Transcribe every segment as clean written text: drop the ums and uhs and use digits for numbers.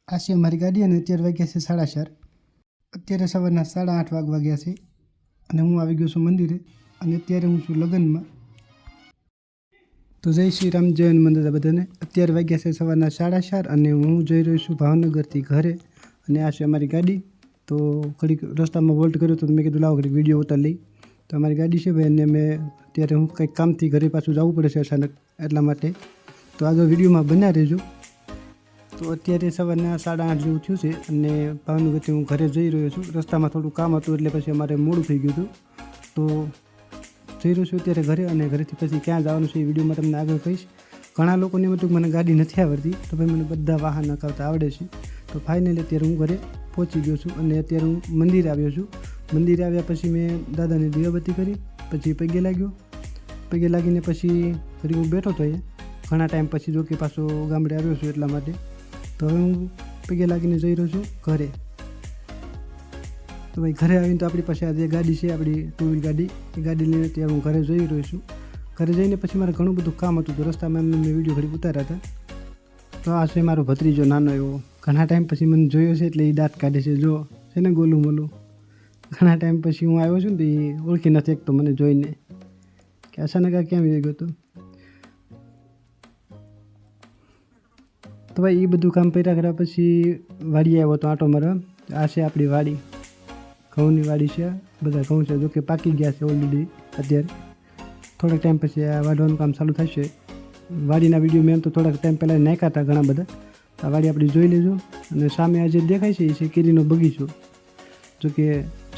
આ છે અમારી ગાડી અને અત્યારે વાગ્યા છે 4:30. અત્યારે સવારના 8:30 વાગ્યા છે અને હું આવી ગયો છું મંદિરે અને અત્યારે હું છું લગ્નમાં. તો જય શ્રી રામ, જય હનુમાન બધાને. અત્યારે વાગ્યા છે સવારના 4:30 અને હું જઈ રહ્યો છું ભાવનગરથી ઘરે અને આ છે અમારી ગાડી. તો ઘડીક રસ્તામાં વોલ્ટ કર્યો તો મેં કીધું લાવો ઘડીક વિડીયો ઉતાર લઈ. તો અમારી ગાડી છે ભાઈ અને મેં અત્યારે હું કંઈક કામથી ઘરે પાછું જવું પડે છે અચાનક, એટલા માટે. તો આગળ વિડીયોમાં બન્યા રહેજો. તો અત્યારે સવારના 8:30 જેવું થયું છે અને ભાવનગરથી હું ઘરે જઈ રહ્યો છું. રસ્તામાં થોડું કામ હતું એટલે પછી અમારે મોડું થઈ ગયું હતું. તો જઈ રહ્યો છું અત્યારે ઘરે અને ઘરેથી પછી ક્યાં જવાનું છે એ વિડીયોમાં તમને આગળ કહીશ. ઘણા લોકોને એમ હતું કે મને ગાડી નથી આવડતી, તો ભાઈ મને બધા વાહન હકાવતા આવડે છે. તો ફાઇનલી અત્યારે હું ઘરે પહોંચી ગયો છું અને અત્યારે હું મંદિરે આવ્યો છું. મંદિરે આવ્યા પછી મેં દાદાને દીવાબત્તી કરી, પછી પગે લાગ્યો. પગે લાગીને પછી ફરી હું બેઠો હતો અહીંયા ઘણા ટાઈમ પછી, જો કે પાછો ગામડે આવ્યો છું એટલા માટે. તો હવે હું પગે લાગીને જઈ રહ્યો છું ઘરે. તો ભાઈ ઘરે આવીને તો આપણી પાસે આ જે ગાડી છે આપણી 2 વ્હીલ ગાડી, એ ગાડી લઈને ત્યારે હું ઘરે જઈ રહ્યો છું. ઘરે જઈને પછી મારે ઘણું બધું કામ હતું, તો રસ્તામાં એમને મેં વિડીયો ઘડી ઉતાર્યા હતા. તો આ છે મારો ભત્રીજો નાનો એવો. ઘણા ટાઈમ પછી મને જોયો છે એટલે એ દાંત કાઢે છે, જો છે ને ગોલું મોલું. ઘણા ટાઈમ પછી હું આવ્યો છું ને તો એ ઓળખી નથી શકતો મને જોઈને કે અચાનક આ ક્યાં આવી ગયો હતો. તો ભાઈ એ બધું કામ કર્યા પછી વાડીએ આવ્યો તો આંટો મારવા. આ છે આપણી વાડી, ઘઉંની વાડી છે. બધા ઘઉં છે, જો કે પાકી ગયા છે ઓલરેડી. અત્યારે થોડાક ટાઈમ પછી આ વાઢવાનું કામ ચાલુ થશે. વાડીના વિડીયો મેં તો થોડાક ટાઈમ પહેલાં નાખ્યા હતા ઘણા બધા. આ વાડી આપણી જોઈ લેજો. અને સામે આ જે દેખાય છે એ છે કેરીનો બગીચો. જો કે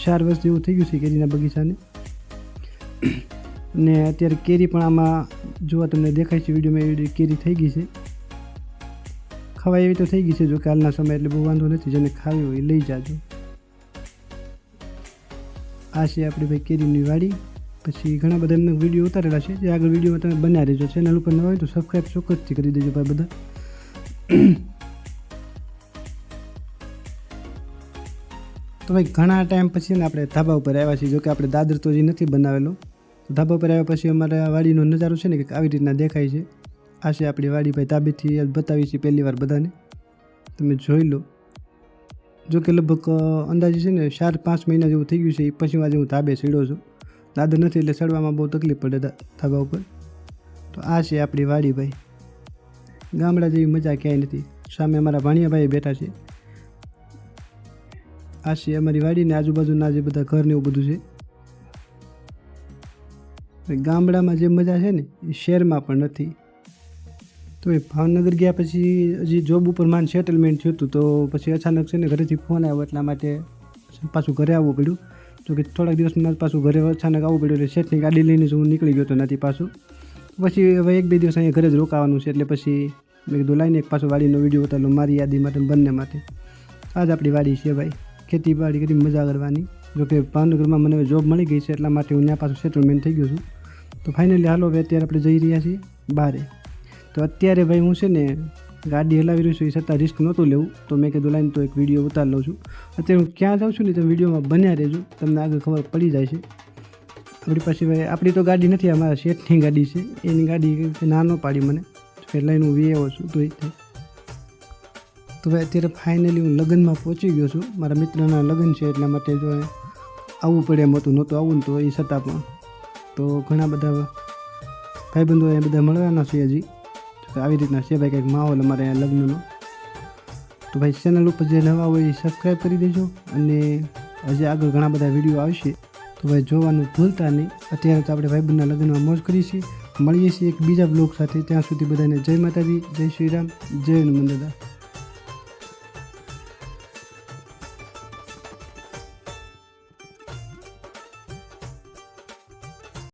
4 વર્ષ જેવું થઈ ગયું છે કેરીના બગીચાને. અને અત્યારે કેરી પણ આમાં જોવા તમને દેખાય છે વિડીયોમાં, એવી કેરી થઈ ગઈ છે. ખવાય એવી તો થઈ ગઈ છે, જો કે હાલના સમય એટલે બહુ વાંધો નથી. જેને ખાવી હોય લઈ જાજો. આ છે આપણી ભાઈ કેરીની વાડી. પછી ઘણા બધા એમને વિડીયો ઉતારેલા છે, જે આગળ વિડીયોમાં તમે બન્યા રહેજો. ચેનલ ઉપર ન હોય તો સબસ્ક્રાઈબ ચોક્કસથી કરી દેજો ભાઈ બધા. તો ભાઈ ઘણા ટાઈમ પછી ને આપણે ધાબા ઉપર આવ્યા છીએ. જો કે આપણે દાદર તો હજી નથી બનાવેલો. તો ધાબા ઉપર આવ્યા પછી અમારા વાડીનો નજારો છે ને કંઈક આવી રીતના દેખાય છે. આ છે આપણી વાડી ભાઈ. ધાબેથી બતાવી છે પહેલી વાર બધાને, તમે જોઈ લો. જો કે લગભગ અંદાજે છે ને 4-5 મહિના જેવું થઈ ગયું છે. એ પછી આજે હું ધાબે ચડ્યો છું. દાદર નથી એટલે ચડવામાં બહુ તકલીફ પડે ધાબા ઉપર. તો આ છે આપણી વાડી ભાઈ. ગામડા જેવી મજા ક્યાંય નથી. સામે અમારા ભાણિયાભાઈ બેઠા છે. આ છે અમારી વાડીને આજુબાજુના જે બધા ઘર ને એવું બધું છે. ગામડામાં જે મજા છે ને એ શહેરમાં પણ નથી. તો એ ભાવનગર ગયા પછી હજી જોબ ઉપર માન સેટલમેન્ટ થયું હતું. તો પછી અચાનક છે ને ઘરેથી ફોન આવ્યો, એટલા માટે પાછું ઘરે આવવું પડ્યું. તો કે થોડાક દિવસમાં પાછું ઘરે અચાનક આવવું પડ્યું એટલે શેઠની ગાડી લઈને હું નીકળી ગયો હતો નથી પાછું. પછી હવે 1-2 દિવસ અહીંયા ઘરે જ રોકાવાનું છે એટલે પછી મેં કીધું લાઈને એક પાછું વાડીનો વિડીયો ઉતારો મારી યાદી માટે, બંને માટે. આજ આપણી વાડી છે ભાઈ. ખેતીવાડી કરી મજા કરવાની. જો કે ભાવનગરમાં મને જોબ મળી ગઈ છે એટલા માટે હું ત્યાં પાછું સેટલમેન્ટ થઈ ગયો છું. તો ફાઇનલી હાલો હવે અત્યારે આપણે જઈ રહ્યા છીએ બહારે. તો અત્યારે ભાઈ હું છે ને ગાડી હલાવી રહ્યો છું, એ છતાં રિસ્ક નહોતું લેવું. તો મેં કીધું લાઈને તો એક વિડીયો ઉતાર લઉં છું. અત્યારે હું ક્યાં જાઉં છું ને તમે વિડીયોમાં બન્યા રહેજો, તમને આગળ ખબર પડી જાય છે. આપણી પાસે ભાઈ આપણી તો ગાડી નથી, અમારા શેઠની ગાડી છે. એની ગાડી નાનો પાડી મને ફેર લઈને હું વી આવ્યો છું. તો ભાઈ અત્યારે ફાઇનલી હું લગ્નમાં પહોંચી ગયો છું. મારા મિત્રના લગ્ન છે એટલા માટે જો આવવું પડે એમ હતું, નહોતું આવવું ને તો એ છતાં પણ. તો ઘણા બધા ભાઈબંધો એ બધા મળવાના છે હજી. આવી રીતના છે ભાઈ કંઈક માહોલ અમારે અહીંયા લગ્નનો. તો ભાઈ ચેનલ ઉપર જે નવા હોય એ સબસ્ક્રાઈબ કરી દેજો અને હજી આગળ ઘણા બધા વિડીયો આવશે. તો ભાઈ જોવાનું ભૂલતા નહીં. અત્યારે તો આપણે ભાઈબંધના લગ્નમાં મોજ કરીએ છીએ. મળીએ છીએ એક બીજા બ્લોગ સાથે. ત્યાં સુધી બધાને જય માતાજી, જય શ્રી રામ, જય હનુમાન દાદા.